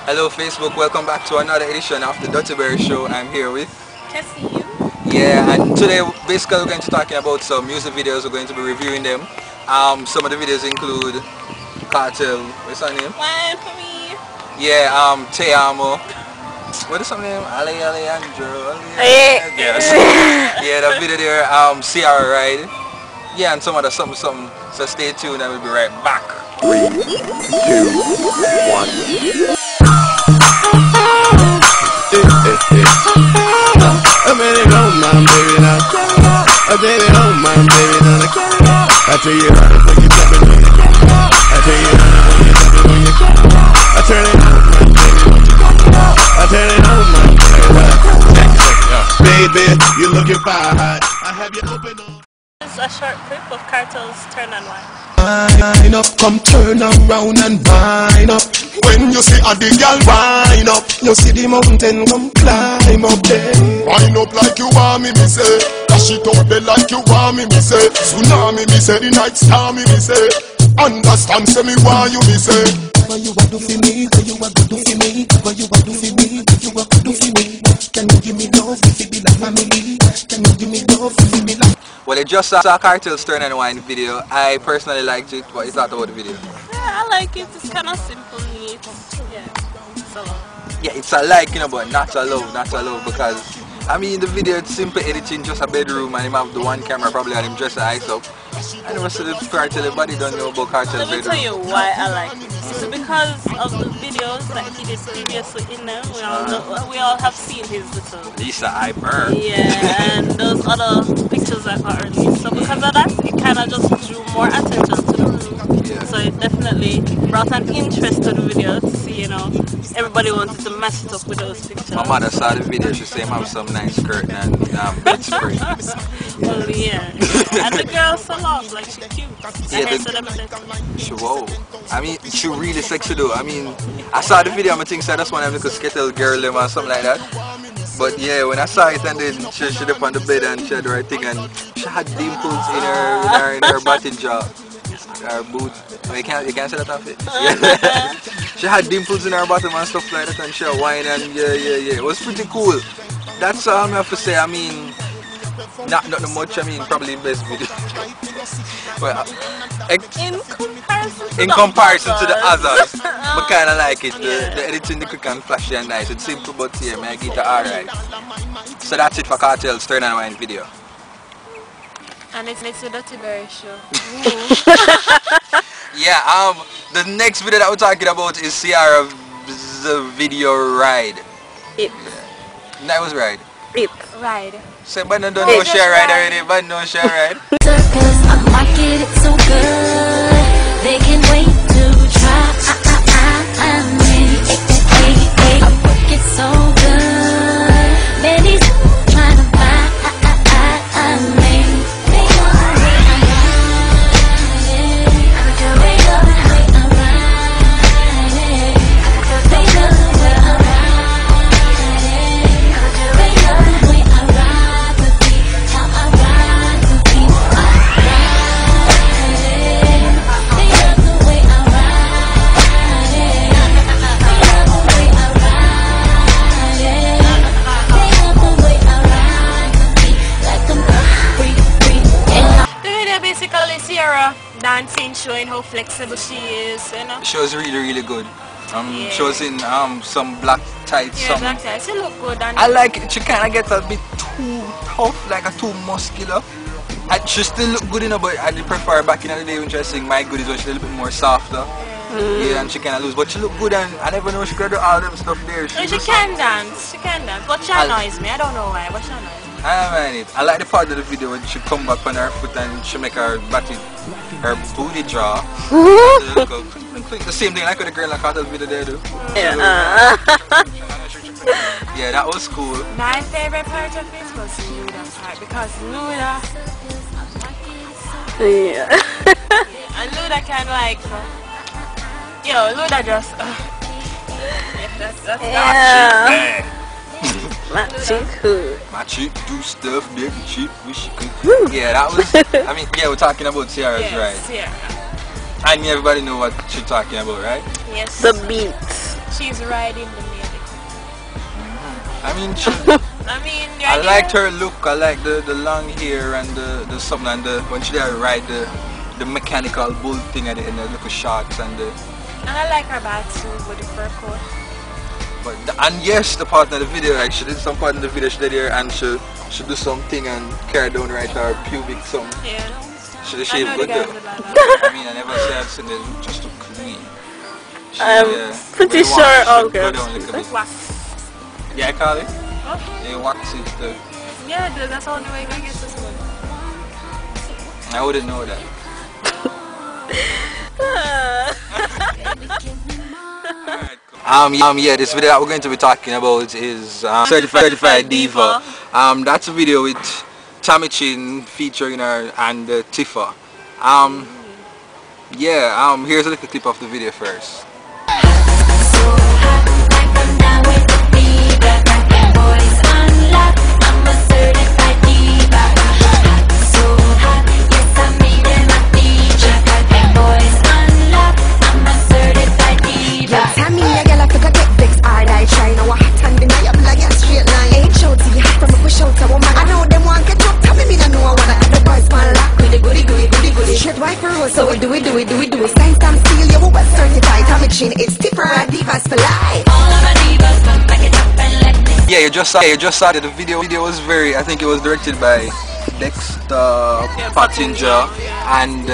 Hello Facebook, welcome back to another edition of the Dirty Berry Show. I'm here with Tessie, you? Yeah, and today basically we're going to be talking about some music videos. We're going to be reviewing them. Some of the videos include Cartel, what's her name? Wine for me. Yeah, Te Amo. What is her name? Alejandro. Yes. Yeah, that video there, Ciara Ride. Yeah, and some other something. So stay tuned and we'll be right back. 3, 2, 1. I'm ready to my baby now. I'm ready to my baby now. I tell you how to put you jumping on it. I tell you how to put you jumping on it. I turn it on my baby. I turn it on my baby. Baby, you looking fine. I have you open on. It's a short clip of Cartel's Turn and Wine. Wind up, come turn around and wind up. When you see a the girl wind up, you see the mountain come climb up there. Wind up like you want me say. Dash it out there like you want me say. Tsunami me say, the night star me say. Understand say me why you me say. What you want to for me, what you want to do for me, what you want to for me, what you want to do for me. Can you give me love if it be like family? Can you give me love if it be like. Well, I just saw Cartel's Turn and Wine video. I personally liked it. What is that about the video? Yeah, I like it. It's kind of simple, neat. Yeah, it's a lot. Yeah, it's a like, you know, but not a love because I mean the video it's simple editing, just a bedroom and him have the one camera probably and him dress the eyes up. And the rest of the Cartel, everybody don't know about Cartel's Let me bedroom. tell you why I like it. It's because of the videos that he did previously in them. We all have seen his little Lisa, I burn. yeah, and those other pictures that got released. So because of that, it kind of just drew more attention to the room. Yeah. So it definitely brought an interest to the video to see, you know, everybody wanted to match it up with those pictures. My mother saw the video, she said have some nice skirt and bed spray. Well, yeah. And the girl so long, like she cute. Whoa. I mean, she really sexy though. I mean, I saw the video, I think so that's one of them little skittle girl them or something like that. But yeah, when I saw it and then she up on the bed and she had the right thing and she had dimples in her body jaw. Her boot. Oh, you can't say that off it. Yeah. She had dimples in her bottom and stuff like that and she had wine and yeah. It was pretty cool. That's all I have to say. I mean, not much. I mean, probably best video. Well, in comparison to the others, but kind of like it. The editing, the quick and flashy and nice. It's simple, but yeah, I get it alright. So that's it for Cartel's Turn and Wine video. And it's a Dirty Berry Show. Yeah. The next video that we're talking about is Ciara's video Ride. It. That was Ride. It. Ride. Say, but no, don't know she ride already. But no, she ride. Cause I market it so good, they can wait to try. I'm ready. I work it so good, many's trying to buy. I'm ready. Ciara dancing, showing how flexible she is, you know. She was really good. She was in some black tights. Yeah, black tights. She look good. And I like it. She kind of gets a bit too tough, like a too muscular. And she still look good, you know, but I did prefer back in the day when she was singing My Goodies when she's a little bit more softer. Yeah, and she kind of lose, but she look good and I never know she could do all them stuff there. She can dance, but she annoys me. I don't know why, but she annoys me. I mind it. I like the part of the video when she come back on her foot and she make her body, her booty draw. The same thing like with the girl in the Cartel's video there do. Yeah. Yeah, that was cool. My favorite part of it was Luda's part because Luda. Yeah. And Luda can like, yo, Luda just. Yeah. My chick hood. My chick do stuff that the chick wish she could. Yeah, that was. I mean, yeah, we're talking about Ciara's yes, right. Ciara. I mean, everybody know what she's talking about, right? Yes. The beat. She's riding the music. I mean, I mean, I liked her look. I like the long hair and the something and when she there ride the mechanical bull thing at the end, the little shots and the. And I like her back too with the fur coat. But and yes, the part of the video, like she did some part in the video she did here and she do something and carry down right her pubic some. Yeah. She did shave good though. I mean, I never said I've seen it just to clean. I'm pretty sure all girls. Yeah, I call it. Huh? They wax it too. Yeah, dude, that's the only way you can get this one. I wouldn't know that. Yeah, this video that we're going to be talking about is Certified Diva. That's a video with Tommy Chin featuring her and Tifa. Yeah, here's a little clip of the video first. So we do it. Stand still, you were certified. Tommy Chin, it's Certified Divas for life. All of my divas, back it up and let me. Yeah, you just saw that the video was very. I think it was directed by Dexter Pottinger and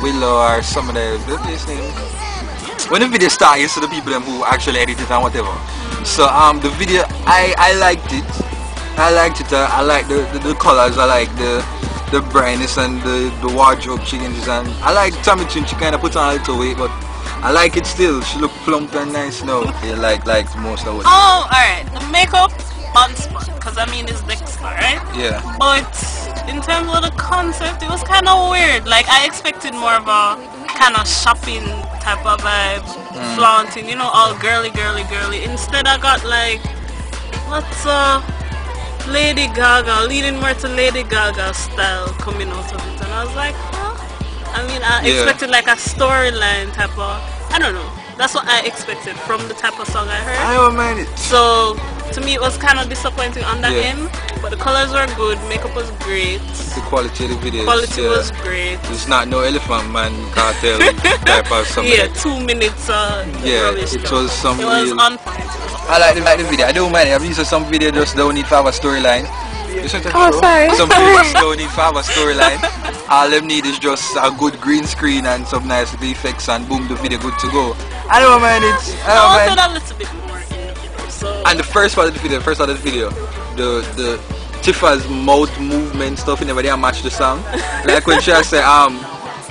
Willow or some of the his name. When the video started, you see the people who actually edit it and whatever. So the video, I liked it. I liked the colors. I like the brightness and the wardrobe changes, and I like Tommy Chin. She kind of put on a little weight, but I like it still. She look plump and nice now. Yeah, like most of it. Oh, alright. The makeup on spot, because I mean it's Dexter, right? Yeah. But in terms of the concept, it was kind of weird. Like I expected more of a kind of shopping type of vibe, flaunting, you know, all girly. Instead, I got like what's Lady Gaga, leading more to Lady Gaga style coming out of it, and I was like, huh? I mean, I expected like a storyline type of, I don't know. That's what I expected from the type of song I heard. I don't mind it. So to me, it was kind of disappointing on that end. But the colors were good, makeup was great. The quality of the video. Quality was great. It's not no Elephant Man cartel type of something. Yeah, 2 minutes. Yeah, it was some. It was on point. I like the video. I don't mind it. I've used some video just don't need to have a storyline. Oh, sorry. Some videos don't need to have a storyline. All them need is just a good green screen and some nice effects, and boom, the video good to go. I don't mind it. I wanted a little bit more in the video. So. And the first part of the video, the Tifa's mouth movement stuff, you never did match the song. Like when she say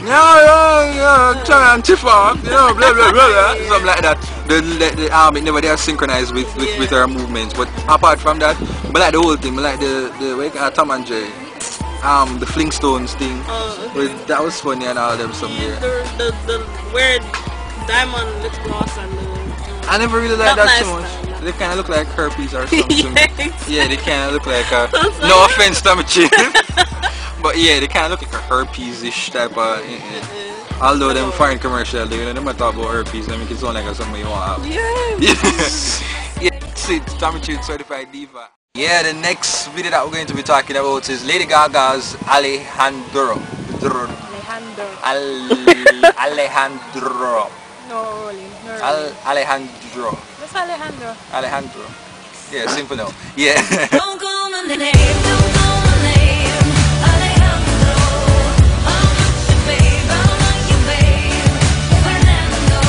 yeah, Chana and Tifa, you know, blah blah blah, something like that. The arm, it never did synchronize with her movements. But apart from that, I like the whole thing. I like the Tom and Jerry, the Flintstones thing. That was funny and all them somewhere. The weird diamond lip gloss and I never really liked that too much. They kind of look like herpes or something. Yeah, they kind of look like no offense, Tommy Chin. But yeah, they kind of look like a herpes-ish type of. Although them foreign commercial, they don't talk about herpes. They make it sound like something you want to have. Yeah, see, Tommy Chin, Certified Diva. Yeah, the next video that we're going to be talking about is Lady Gaga's Alejandro. Alejandro. No, Alejandro. What's Alejandro? Alejandro. Yeah, simple now. Yeah. Don't call my name, don't call my name, Alejandro. I'm not your babe, I'm not your babe, Fernando.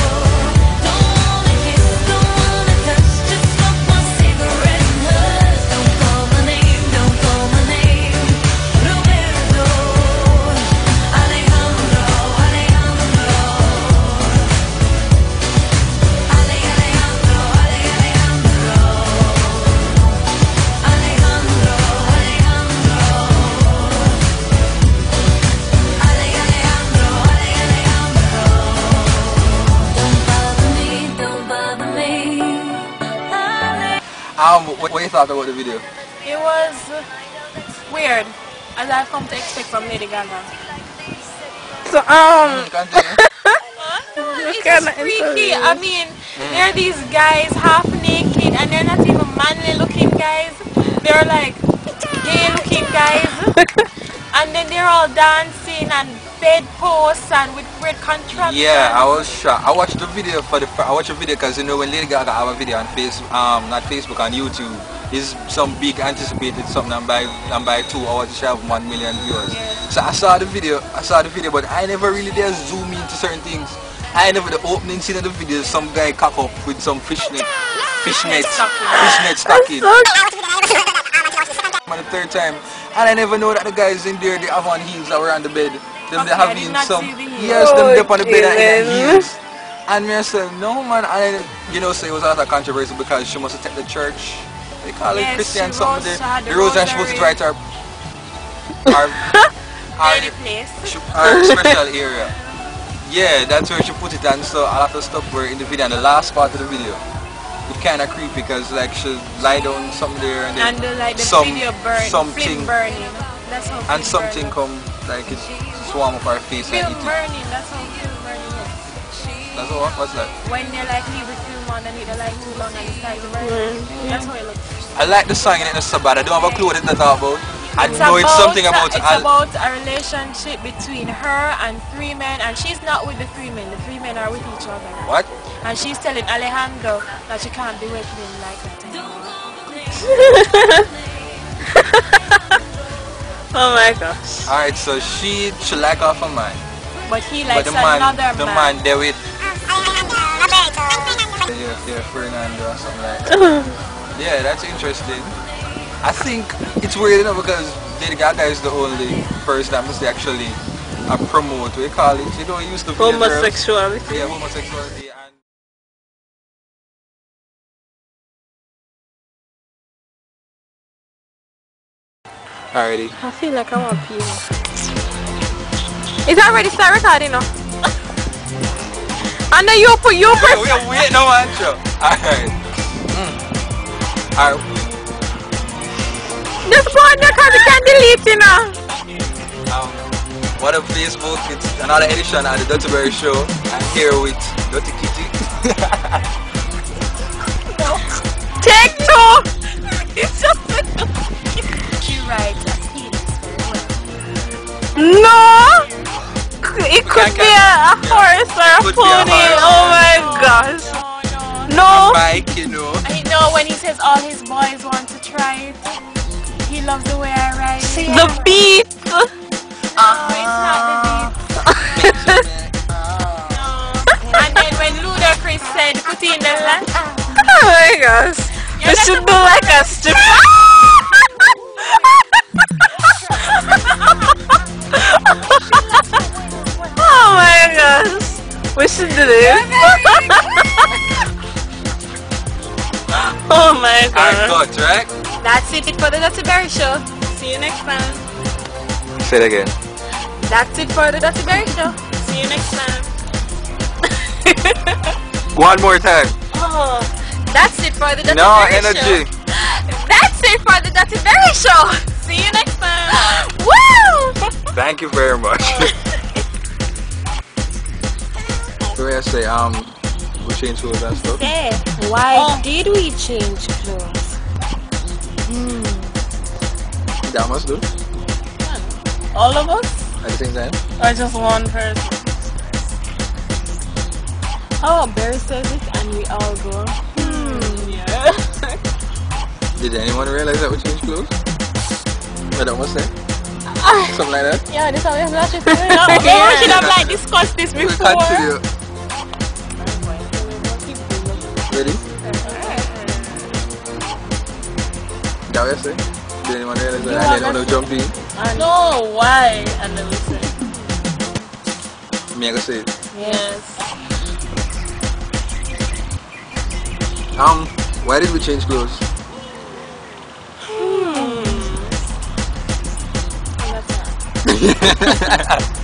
Don't wanna kiss, don't wanna touch, just smoke my cigarette and hush. Don't call my name, Roberto. Alejandro, Alejandro. What you thought about the video? It was weird, as I've come to expect from Lady Gaga. So Continue. It's freaky. I mean, There are these guys half naked and they're not even manly looking guys. They're like gay looking guys. And then they're all dancing and bed posts and with great contraption. Yeah, I was shocked. I watched the video I watched the video because you know when Lady Gaga have a video on Facebook, not Facebook, on YouTube, is some big anticipated something and by 2 hours it should have 1 million viewers. Yeah. So I saw the video, but I never really dare zoom into certain things. I never, the opening scene of the video, some guy cock up with some fishnet stocking. The third time, and I never know that the guys in there, they have on heels that were on the bed. Them they have been some, yes, them up on the bed and in heels. And me I said, no man, and you know, say it was a lot of controversy because she must have taken the church. They call it Christian something there. The rose and she supposed to write her special area. Yeah, that's where she put it, and so a lot of stuff were in the video, and the last part of the video. It kind of creepy because like she lie down something there and then video something burning. That's how and something come like it swarm up her face film and eat burning. it. That's how film burning is. That's what? What's that? When they like leave the film on and the light too long and it starts burning. That's how it looks. I like the song and it's so bad. I don't have a clue what it's about. I know it's something about it's about a relationship between her and 3 men, and she's not with the 3 men. The 3 men are with each other. What? And she's telling Alejandro that she can't be with him like that anymore. Oh my gosh. Alright, so she like off a man. But he likes the man, another man. The man there with yeah, Fernando or something like that. Yeah, that's interesting. I think it's weird enough because Lady Gaga is the only person that must actually promote, we call it, you know, it used to be homosexuality. Yeah, homosexuality. And alrighty. I feel like I want to pee. It's already start recording now. I know you put we are waiting no answer. Alright. Alright. Just go on there because you can't delete it now. What up Facebook, it's another edition of the Dirty Berry Show. I'm here with Dirty Kitty. Take 2! It's just she writes a penis very well. No! It could be a horse or a pony. Oh my gosh. No! A bike, you know. I know when he says all his boys want to try it. He loves the way I ride it. The beat! No, it's not the beat. No. And then when Ludacris said put in the land. Oh my gosh. We should do like a strip. Oh my gosh. We should do this. Oh my Our god. gut, right? That's it for the Dirty Berry Show. See you next time. Say it again. That's it for the Dirty Berry Show. See you next time. One more time. Oh, that's it for the Dirty No Berry energy. Show. That's it for the Dirty Berry Show. See you next time. Woo! Thank you very much. So I say, we change clothes and stuff. Say, why did we change clothes? That must do. All of us? At the same time. Or just one person? Oh, Barry says it and we all go. Yeah. Did anyone realize that we changed clothes? What that must say? Something like that? Yeah, this is how we have to We should have like discussed this We before. continue. Ready? That what you say? Did anyone realize that? I didn't want to jump in. No, why? And then we say, Me, I go say it. yes. Why did we change clothes? That's not.